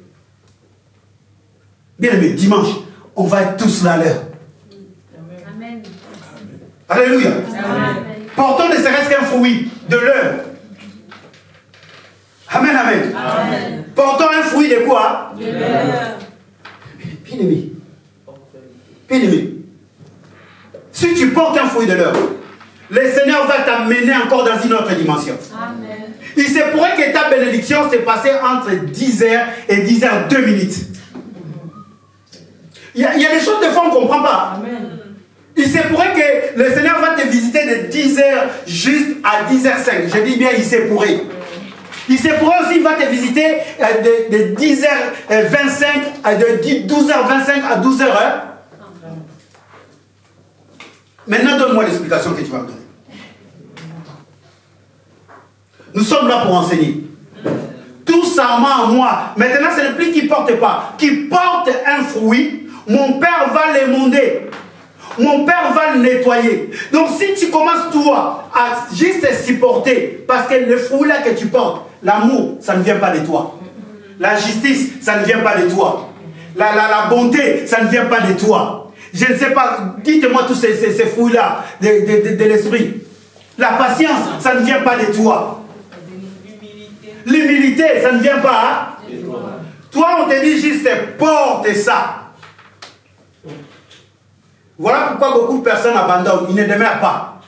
Bien aimé, dimanche, on va être tous là à l'heure. Amen. Alléluia. Amen. Portons ne serait-ce qu'un fruit de l'heure. Amen, amen. Amen. Portons un fruit de quoi? De l'heure. Bien aimé. Bien aimé. Si tu portes un fruit de l'heure, le Seigneur va t'amener encore dans une autre dimension. Amen. Il se pourrait que ta bénédiction s'est passée entre 10h et 10h02. Il y a des choses des fois on ne comprend pas. Amen. Il se pourrait que le Seigneur va te visiter de 10h juste à 10h05. Je dis bien il se pourrait. Il se pourrait aussi qu'il va te visiter de 10h25 de 12h25 à 12h. Maintenant, donne-moi l'explication que tu vas me donner. Nous sommes là pour enseigner. Tout sarment en moi. Maintenant, ce n'est plus qui porte pas. Qui porte un fruit, mon Père va l'émonder. Mon Père va le nettoyer. Donc, si tu commences, toi, à juste supporter, parce que le fruit là que tu portes, l'amour, ça ne vient pas de toi. La justice, ça ne vient pas de toi. La bonté, ça ne vient pas de toi. Je ne sais pas, dites-moi tous ces fruits-là de l'esprit. La patience, ça ne vient pas de toi. L'humilité, ça ne vient pas. Hein? Toi, on te dit juste porte ça. Voilà pourquoi beaucoup de personnes abandonnent. Ils ne demeurent pas.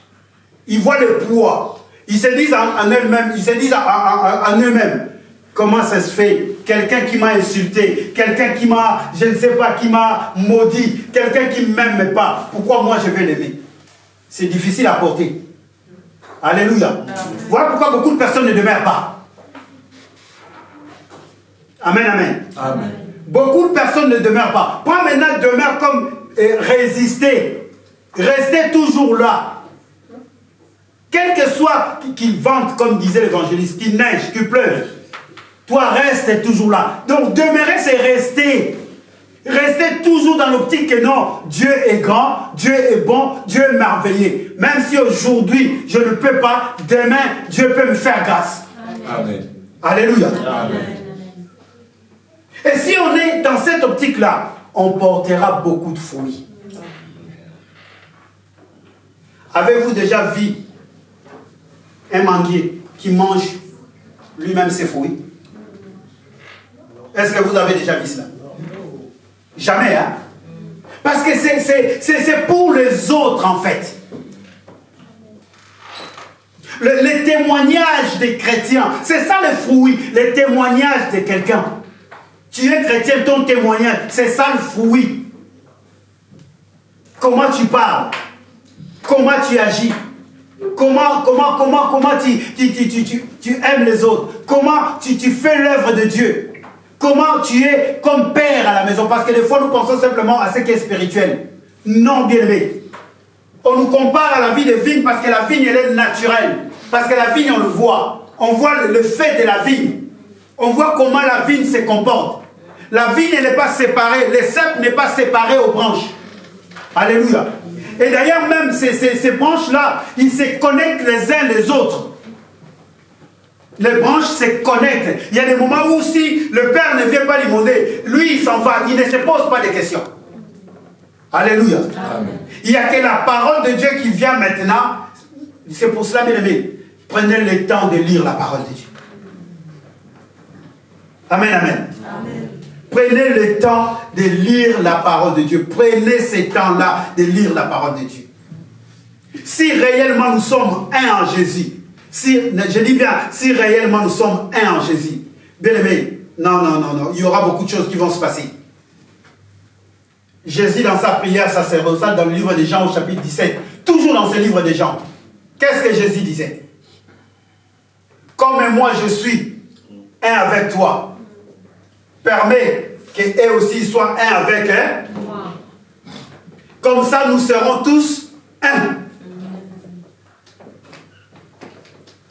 Ils voient le poids. Ils se disent en eux-mêmes, ils se disent en eux-mêmes. Comment ça se fait? Quelqu'un qui m'a insulté, quelqu'un qui m'a, je ne sais pas, qui m'a maudit, quelqu'un qui ne m'aime pas. Pourquoi moi je vais l'aimer? C'est difficile à porter. Alléluia. Voilà pourquoi beaucoup de personnes ne demeurent pas. Amen, amen. Amen. Beaucoup de personnes ne demeurent pas. Pas maintenant demeure comme résister. Restez toujours là. Quel que soit qu'il vente, comme disait l'évangéliste, qu'il neige, qu'il pleuve. Toi, reste toujours là. Donc, demeurer, c'est rester. Restez toujours dans l'optique que non, Dieu est grand, Dieu est bon, Dieu est merveilleux. Même si aujourd'hui, je ne peux pas, demain, Dieu peut me faire grâce. Amen. Alléluia. Amen. Et si on est dans cette optique-là, on portera beaucoup de fruits. Avez-vous déjà vu un manguier qui mange lui-même ses fruits? Est-ce que vous avez déjà vu cela? Jamais, hein? Parce que c'est pour les autres, en fait. Le témoignage des chrétiens, c'est ça le fruit, le témoignage de quelqu'un. Tu es chrétien, ton témoignage, c'est ça le fruit. Comment tu parles? Comment tu agis? Comment tu aimes les autres? Comment tu fais l'œuvre de Dieu? Comment tu es comme père à la maison? Parce que des fois, nous pensons simplement à ce qui est spirituel. Non, bien-aimé. On nous compare à la vie de vigne parce que la vigne, elle est naturelle. Parce que la vigne, on le voit. On voit le fait de la vigne. On voit comment la vigne se comporte. La vigne, elle n'est pas séparée. Le cep n'est pas séparé aux branches. Alléluia. Et d'ailleurs, même ces branches-là, ils se connectent les uns les autres. Les branches se connectent. Il y a des moments où si le père ne vient pas l'émonder, lui il s'en va, il ne se pose pas de questions. Alléluia. Amen. Il n'y a que la parole de Dieu qui vient maintenant. C'est pour cela, mes amis, prenez le temps de lire la parole de Dieu. Amen, amen. Amen. Prenez le temps de lire la parole de Dieu. Prenez ce temps-là de lire la parole de Dieu. Si réellement nous sommes un en Jésus, je dis bien, si réellement nous sommes un en Jésus, bien aimé, non, il y aura beaucoup de choses qui vont se passer. Jésus, dans sa prière sacerdotale, dans le livre de Jean au chapitre 17, toujours dans ce livre de Jean, qu'est-ce que Jésus disait? Comme moi je suis un avec toi, permets qu'eux aussi soient un avec moi. Comme ça, nous serons tous un.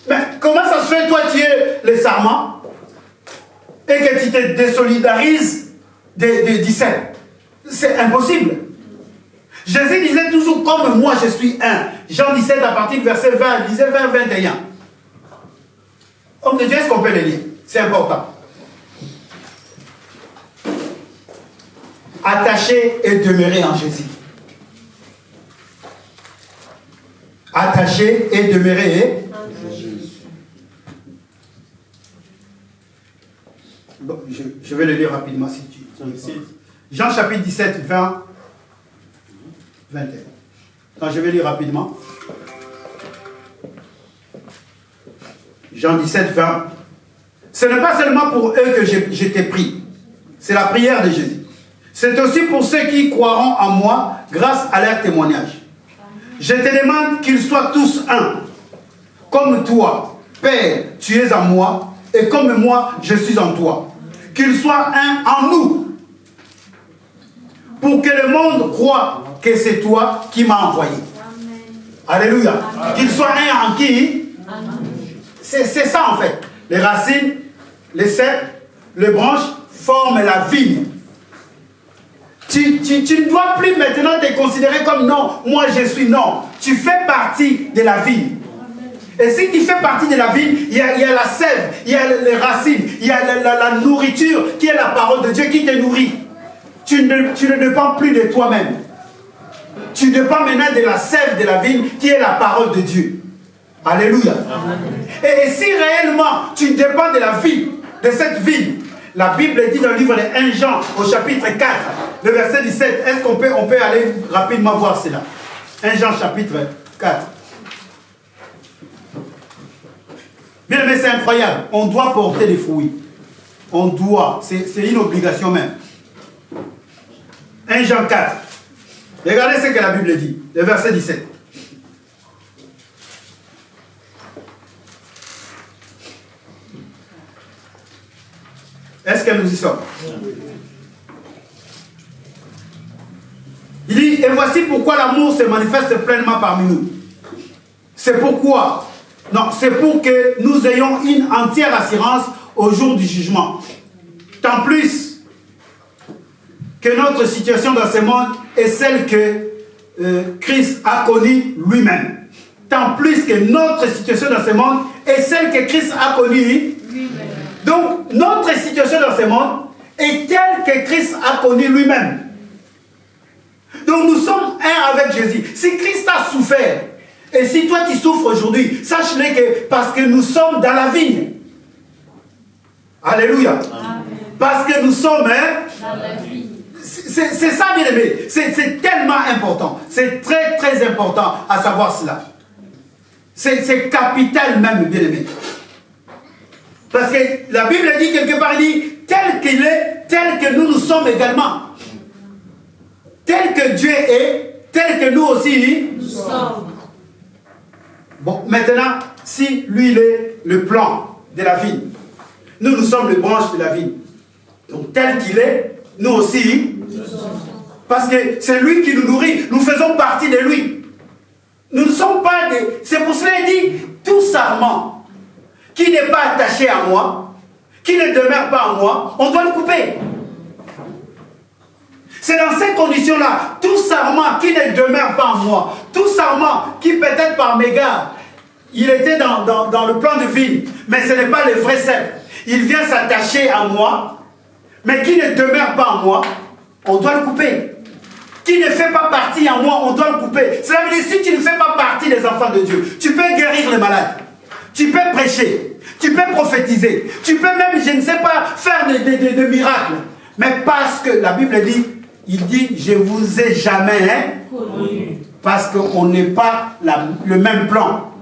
Mais comment ça se fait, toi, tu es le sarment? et que tu te désolidarises des 17. C'est impossible. Jésus disait toujours comme moi je suis un. Jean 17 à partir du verset 20, il disait 20-21. Homme de Dieu, est-ce qu'on peut les lire? C'est important. Attaché et demeuré en Jésus. Attaché et demeuré en Jésus. Bon, je vais le lire rapidement si tu veux. Jean chapitre 17, 20, 21. Attends, je vais lire rapidement. Jean 17, 20. Ce n'est pas seulement pour eux que je t'ai pris. C'est la prière de Jésus. C'est aussi pour ceux qui croiront en moi grâce à leur témoignage. Je te demande qu'ils soient tous un. Comme toi, Père, tu es en moi, et comme moi, je suis en toi. Qu'ils soient un en nous. Pour que le monde croie que c'est toi qui m'as envoyé. Amen. Alléluia. Qu'ils soient un en qui? C'est ça en fait. Les racines, les cèpes, les branches forment la vigne. Tu ne dois plus maintenant te considérer comme non, moi je suis non. Tu fais partie de la vigne. Et si tu fais partie de la vigne, il y a la sève, il y a les racines, il y a la nourriture qui est la parole de Dieu qui te nourrit. Tu ne dépends plus de toi-même. Tu dépends maintenant de la sève de la vigne qui est la parole de Dieu. Alléluia. Et si réellement tu dépends de la vie, de cette vie, la Bible dit dans le livre de 1 Jean au chapitre 4, le verset 17, est-ce qu'on peut aller rapidement voir cela? 1 Jean chapitre 4. Bien aimé, c'est incroyable. On doit porter des fruits. On doit. C'est une obligation même. 1 Jean 4. Regardez ce que la Bible dit. Le verset 17. Est-ce que nous y sommes? Il dit, et voici pourquoi l'amour se manifeste pleinement parmi nous. C'est pourquoi? Non, c'est pour que nous ayons une entière assurance au jour du jugement. Tant plus que notre situation dans ce monde est celle que Christ a connue lui-même. Tant plus que notre situation dans ce monde est celle que Christ a connue lui-même. Donc, notre situation dans ce monde est telle que Christ a connue lui-même. Donc, nous sommes un avec Jésus. Si Christ a souffert, et si toi tu souffres aujourd'hui, sache-le que parce que nous sommes dans la vigne. Alléluia. Amen. Parce que nous sommes dans la vigne. C'est ça, bien aimé. C'est tellement important. C'est très, très important à savoir cela. C'est capital même, bien aimé. Parce que la Bible dit quelque part, il dit, tel qu'il est, tel que nous sommes également. Tel que Dieu est, tel que nous aussi nous sommes. Bon, maintenant, si lui, il est le plan de la vigne, nous sommes les branches de la vigne. Donc, tel qu'il est, nous aussi, parce que c'est lui qui nous nourrit, nous faisons partie de lui. Nous ne sommes pas des... C'est pour cela qu'il dit, tout sarment qui n'est pas attaché à moi, qui ne demeure pas en moi, on doit le couper. C'est dans ces conditions-là, tout sarment qui ne demeure pas en moi, tout sarment qui peut-être par mégarde, il était dans le plan de vie, mais ce n'est pas le vrai cep. Il vient s'attacher à moi, mais qui ne demeure pas en moi, on doit le couper. Qui ne fait pas partie en moi, on doit le couper. Cela veut dire si tu ne fais pas partie des enfants de Dieu, tu peux guérir les malades. Tu peux prêcher, tu peux prophétiser, tu peux même, je ne sais pas, faire des miracles. Mais parce que la Bible dit, il dit, je ne vous ai jamais connu. Parce qu'on n'est pas le même plan.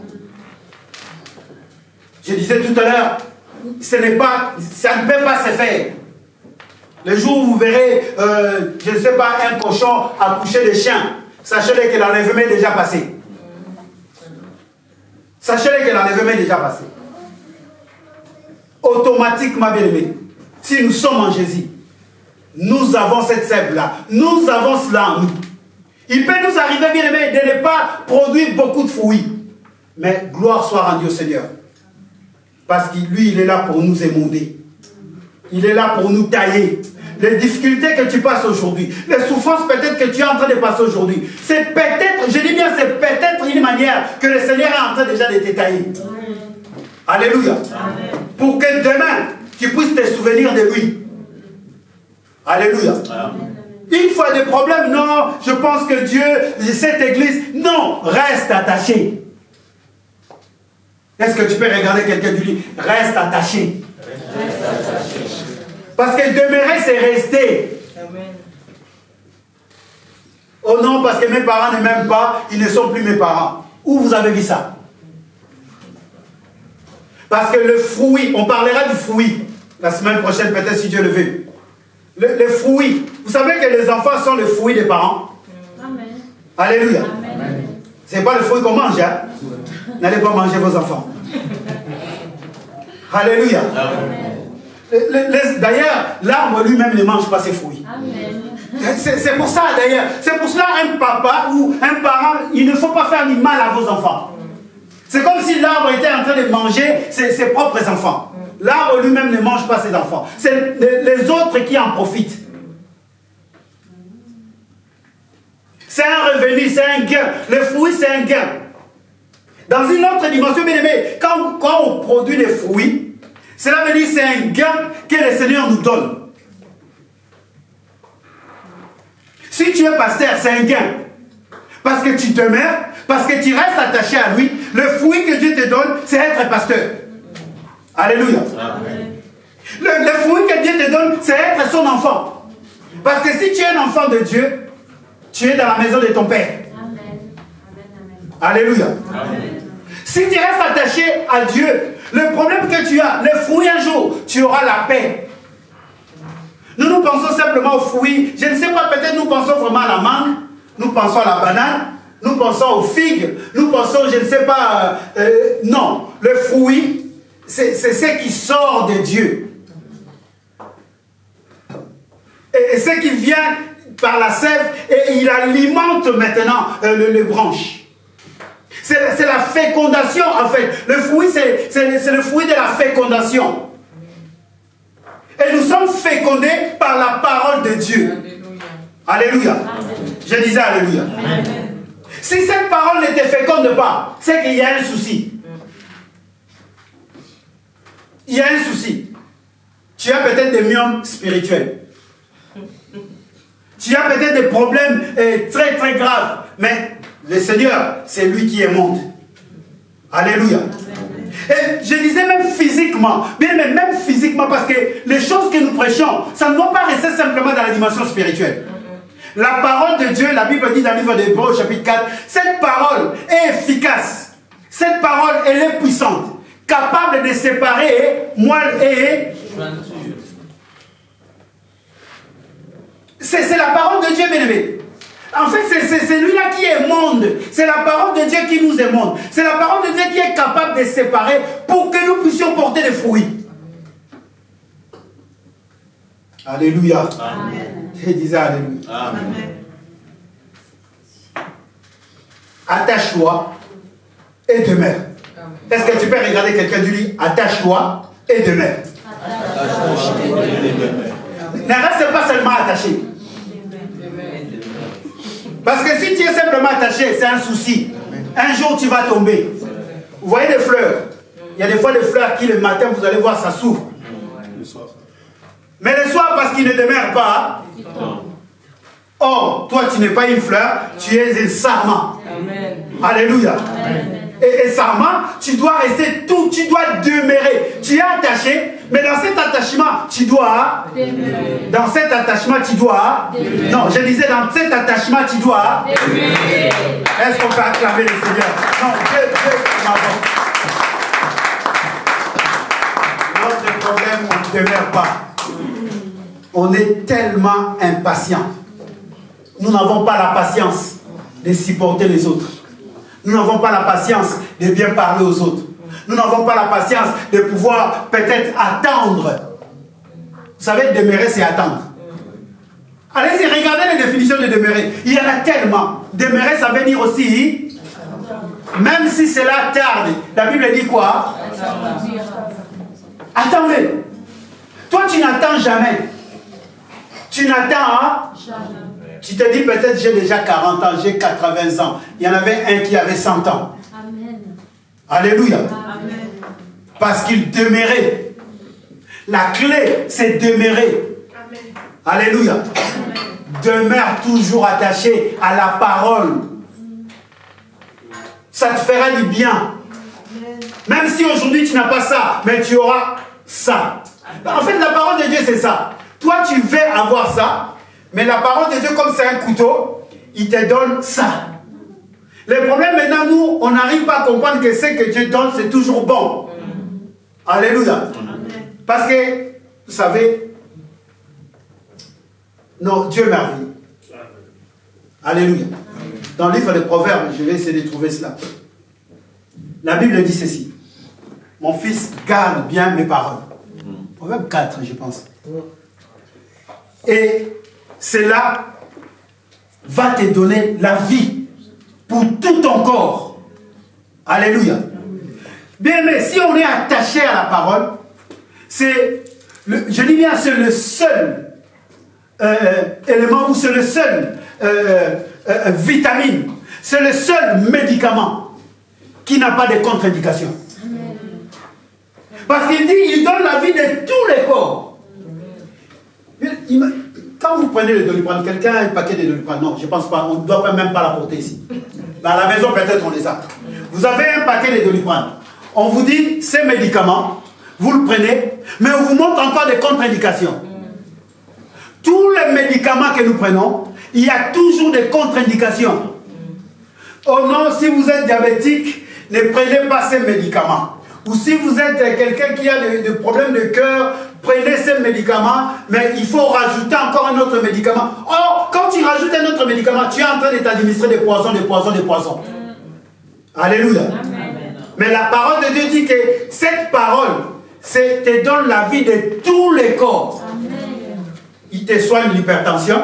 Je disais tout à l'heure, ça ne peut pas se faire. Le jour où vous verrez, je ne sais pas, un cochon accoucher des chiens, sachez-le que l'enlèvement est déjà passé. Sachez-le que l'enlèvement est déjà passé. Automatiquement, bien aimé, si nous sommes en Jésus, nous avons cette sève-là. Nous avons cela en nous. Il peut nous arriver, bien aimé, de ne pas produire beaucoup de fruits. Mais gloire soit rendue au Seigneur. Parce que lui, il est là pour nous émonder. Il est là pour nous tailler. Les difficultés que tu passes aujourd'hui, les souffrances peut-être que tu es en train de passer aujourd'hui, c'est peut-être, je dis bien, c'est peut-être une manière que le Seigneur est en train déjà de te tailler. Alléluia. Amen. Pour que demain, tu puisses te souvenir de lui. Alléluia. Amen. Une fois des problèmes, non, je pense que Dieu, cette église, non, reste attaché. Est-ce que tu peux regarder quelqu'un du lit? Reste attaché. Reste attaché. Parce que demeurer, c'est rester. Amen. Oh non, parce que mes parents ne m'aiment pas, ils ne sont plus mes parents. Où vous avez vu ça? Parce que le fruit, on parlera du fruit la semaine prochaine, peut-être si Dieu le veut. Le fruit. Vous savez que les enfants sont le fruit des parents. Amen. Alléluia. Ce n'est pas le fruit qu'on mange. Hein? N'allez pas manger vos enfants. Alléluia. D'ailleurs, l'arbre lui-même ne mange pas ses fruits. C'est pour ça d'ailleurs. C'est pour cela un papa ou un parent, il ne faut pas faire du mal à vos enfants. C'est comme si l'arbre était en train de manger ses propres enfants. L'arbre lui-même ne mange pas ses enfants. C'est les autres qui en profitent. C'est un revenu, c'est un gain. Le fruit, c'est un gain. Dans une autre dimension, bien aimé, quand on produit des fruits, cela veut dire que c'est un gain que le Seigneur nous donne. Si tu es pasteur, c'est un gain. Parce que tu demeures, parce que tu restes attaché à lui. Le fruit que Dieu te donne, c'est être pasteur. Alléluia. Le fruit que Dieu te donne, c'est être son enfant. Parce que si tu es un enfant de Dieu, tu es dans la maison de ton Père. Amen. Alléluia. Amen. Si tu restes attaché à Dieu, le problème que tu as, le fruit un jour, tu auras la paix. Nous pensons simplement aux fruits. Je ne sais pas, peut-être nous pensons vraiment à la mangue, nous pensons à la banane, nous pensons aux figues, nous pensons, je ne sais pas, non. Le fruit, c'est ce qui sort de Dieu. Et ce qui vient par la sève, et il alimente maintenant les branches. C'est la fécondation en fait. Le fruit, c'est le fruit de la fécondation. Et nous sommes fécondés par la parole de Dieu. Alléluia. Amen. Je disais Alléluia. Amen. Si cette parole ne te féconde pas, c'est qu'il y a un souci. Il y a un souci. Tu as peut-être des myomes spirituels. Tu as peut-être des problèmes très très graves. Mais le Seigneur, c'est lui qui est monde. Alléluia. Et je disais même physiquement, bien mais même physiquement, parce que les choses que nous prêchons, ça ne doit pas rester simplement dans la dimension spirituelle. La parole de Dieu, la Bible dit dans le livre d'Hébreux, chapitre 4, cette parole est efficace. Cette parole, elle est puissante, capable de séparer moelle et... C'est la parole de Dieu, bien-aimé. En fait, c'est lui-là qui est monde. C'est la parole de Dieu qui nous est monde. C'est la parole de Dieu qui est capable de séparer pour que nous puissions porter des fruits. Alléluia. Amen. Je disais Alléluia. Amen. Attache-toi et demeure. Est-ce que tu peux regarder quelqu'un du lit? Attache-toi et demeure. Ne reste pas seulement attaché. Parce que si tu es simplement attaché, c'est un souci. Un jour, tu vas tomber. Vous voyez les fleurs? Il y a des fois des fleurs qui, le matin, vous allez voir, ça s'ouvre. Mais le soir, parce qu'il ne demeure pas. Or, toi, tu n'es pas une fleur, tu es un sarment. Amen. Alléluia. Amen. Et sarment, tu dois rester tout, tu dois demeurer. Tu es attaché, mais dans cet attachement, tu dois... demeurer. Dans cet attachement, tu dois... demeurer. Non, je disais, dans cet attachement, tu dois... demeurer. Est-ce qu'on peut acclamer le Seigneur? Non, Dieu m'avance. Notre problème, on ne demeure pas. On est tellement impatient. Nous n'avons pas la patience de supporter les autres. Nous n'avons pas la patience de bien parler aux autres. Nous n'avons pas la patience de pouvoir peut-être attendre. Vous savez, demeurer, c'est attendre. Allez-y, regardez les définitions de demeurer. Il y en a tellement. Demeurer, ça veut dire aussi, même si cela tarde. La Bible dit quoi? Attendez. Toi, tu tu n'attends jamais. Tu n'attends, tu te dis peut-être j'ai déjà 40 ans, j'ai 80 ans. Il y en avait un qui avait 100 ans. Amen. Alléluia. Amen. Parce qu'il demeurait. La clé, c'est demeurer. Amen. Alléluia. Amen. Demeure toujours attaché à la parole. Ça te fera du bien. Amen. Même si aujourd'hui tu n'as pas ça, mais tu auras ça. En fait, la parole de Dieu, c'est ça. Toi, tu veux avoir ça, mais la parole de Dieu, comme c'est un couteau, il te donne ça. Le problème maintenant, nous, on n'arrive pas à comprendre que ce que Dieu donne, c'est toujours bon. Alléluia. Parce que, vous savez, non, Dieu est merveilleux. Alléluia. Dans le livre des Proverbes, je vais essayer de trouver cela. La Bible dit ceci. Mon fils, garde bien mes paroles. Proverbe 4, je pense. Et cela va te donner la vie pour tout ton corps. Alléluia. Bien, mais si on est attaché à la parole, c'est, je dis bien, c'est le seul élément ou c'est le seul vitamine, c'est le seul médicament qui n'a pas de contre-indication. Parce qu'il dit, il donne la vie de tous les corps. Quand vous prenez le Doliprane, quelqu'un a un paquet de Doliprane, non, je ne pense pas, on ne doit même pas l'apporter ici. Dans la maison, peut-être on les a. Vous avez un paquet de Doliprane. On vous dit, ces médicaments, vous le prenez, mais on vous montre encore des contre-indications. Tous les médicaments que nous prenons, il y a toujours des contre-indications. Oh non, si vous êtes diabétique, ne prenez pas ces médicaments. Ou si vous êtes quelqu'un qui a des problèmes de cœur, prenez ces médicaments, mais il faut rajouter encore un autre médicament. Or, quand tu rajoutes un autre médicament, tu es en train de t'administrer des poisons, des poisons, des poisons. Alléluia. Amen. Mais la parole de Dieu dit que cette parole te donne la vie de tous les corps. Amen. Il te soigne l'hypertension,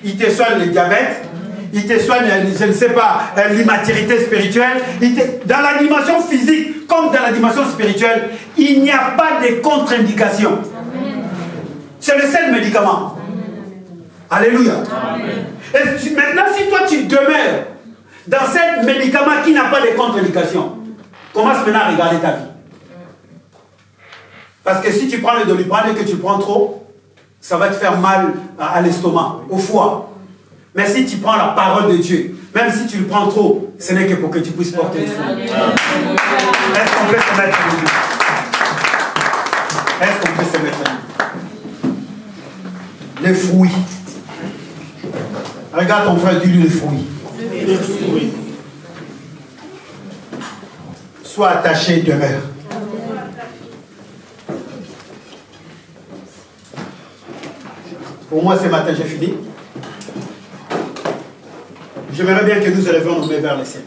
il te soigne le diabète, il te soigne, je ne sais pas, l'immaturité spirituelle. Dans la dimension physique comme dans la dimension spirituelle, il n'y a pas de contre-indication. C'est le seul médicament. Amen. Alléluia. Amen. Et maintenant, si toi tu demeures dans ce médicament qui n'a pas de contre-indication, commence maintenant à regarder ta vie. Parce que si tu prends le Doliprane et que tu prends trop, ça va te faire mal à l'estomac, au foie. Mais si tu prends la parole de Dieu, même si tu le prends trop, ce n'est que pour que tu puisses porter le fruit. Est-ce qu'on peut se mettre debout? Est-ce qu'on peut se mettre debout? Les fruits. Regarde ton frère, dis-lui les fruits. Les fruits. Sois attaché, demeure. Pour moi, ce matin, j'ai fini. J'aimerais bien que nous élevions nos mains vers le ciel.